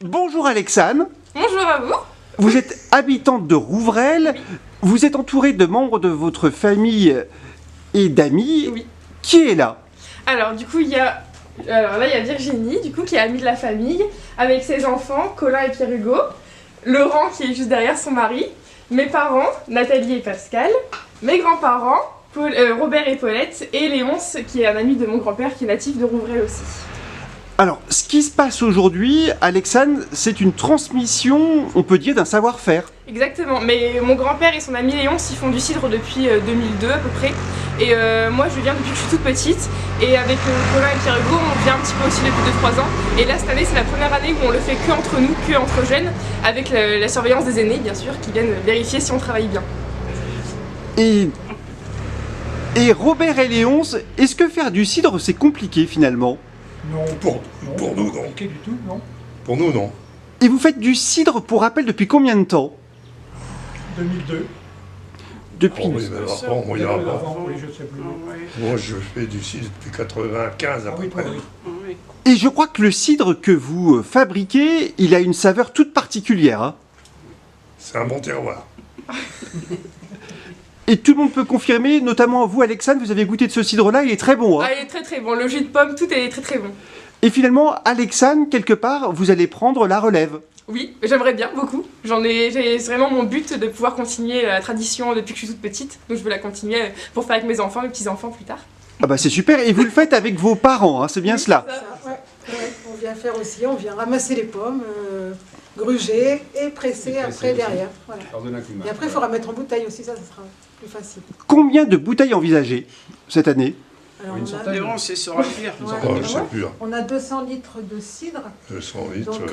Bonjour Alexane. Bonjour à vous. Vous êtes habitante de Rouvreil. Oui. Vous êtes entourée de membres de votre famille et d'amis. Oui. Qui est là? Alors du coup il y a Virginie du coup qui est amie de la famille avec ses enfants Colin et Pierre-Hugo, Laurent qui est juste derrière son mari, mes parents Nathalie et Pascal, mes grands-parents Robert et Paulette et Léonce qui est un ami de mon grand-père qui est natif de Rouvreil aussi. Alors, ce qui se passe aujourd'hui, Alexane, c'est une transmission, on peut dire, d'un savoir-faire. Exactement, mais mon grand-père et son ami Léonce ils font du cidre depuis 2002 à peu près. Et moi je viens depuis que je suis toute petite. Et avec Colin et Pierre-Hugo on vient un petit peu aussi depuis 2-3 ans. Et là cette année c'est la première année où on le fait que entre nous, que entre jeunes, avec la surveillance des aînés bien sûr, qui viennent vérifier si on travaille bien. Et Robert et Léonce, est-ce que faire du cidre c'est compliqué finalement? Non, Pour nous, non. compliqué du tout, non. Pour nous, non. Et vous faites du cidre, pour rappel, depuis combien de temps? 2002. Depuis... Oh, oui, mais avant, moi, il y a avant. Avant, oui, je sais plus. Moi, je fais du cidre depuis 95 à Ah peu oui, près. oui. Et je crois que le cidre que vous fabriquez, il a une saveur toute particulière. Hein. C'est un bon terroir. Et tout le monde peut confirmer, notamment vous, Alexane, vous avez goûté de ce cidre-là, il est très bon. Hein. Ah, il est très très bon, le jus de pomme, tout est très très bon. Et finalement, Alexane, quelque part, vous allez prendre la relève. Oui, j'aimerais bien beaucoup. C'est vraiment mon but de pouvoir continuer la tradition depuis que je suis toute petite. Donc je veux la continuer pour faire avec mes enfants, mes petits-enfants plus tard. Ah bah c'est super, et vous le faites avec vos parents, hein, c'est bien cela. Ouais, on vient faire aussi, on vient ramasser les pommes, gruger et presser après derrière. Voilà. Et après, il faudra mettre en bouteille aussi, ça sera plus facile. Combien de bouteilles envisagées cette année? Alors, Environ, c'est sur un cuir. Oh, je sais plus. Hein. on a 200 litres de cidre, 200 litres. donc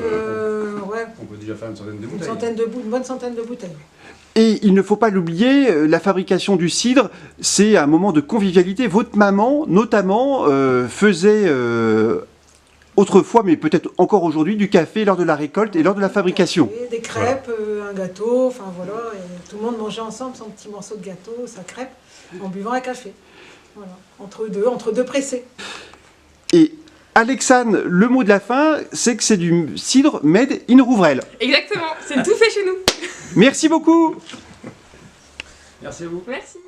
ouais, On peut déjà faire une centaine de bouteilles. une bonne centaine de bouteilles. Et il ne faut pas l'oublier, la fabrication du cidre, c'est un moment de convivialité. Votre maman, notamment, faisait autrefois, mais peut-être encore aujourd'hui, du café lors de la récolte et lors de la fabrication. Et des crêpes, un gâteau, enfin voilà, et tout le monde mangeait ensemble son petit morceau de gâteau, sa crêpe, en buvant un café. Voilà, entre deux pressés. Et Alexane, le mot de la fin, c'est que c'est du cidre made in Rouvreil. Exactement, c'est tout fait chez nous. Merci beaucoup. Merci à vous. Merci.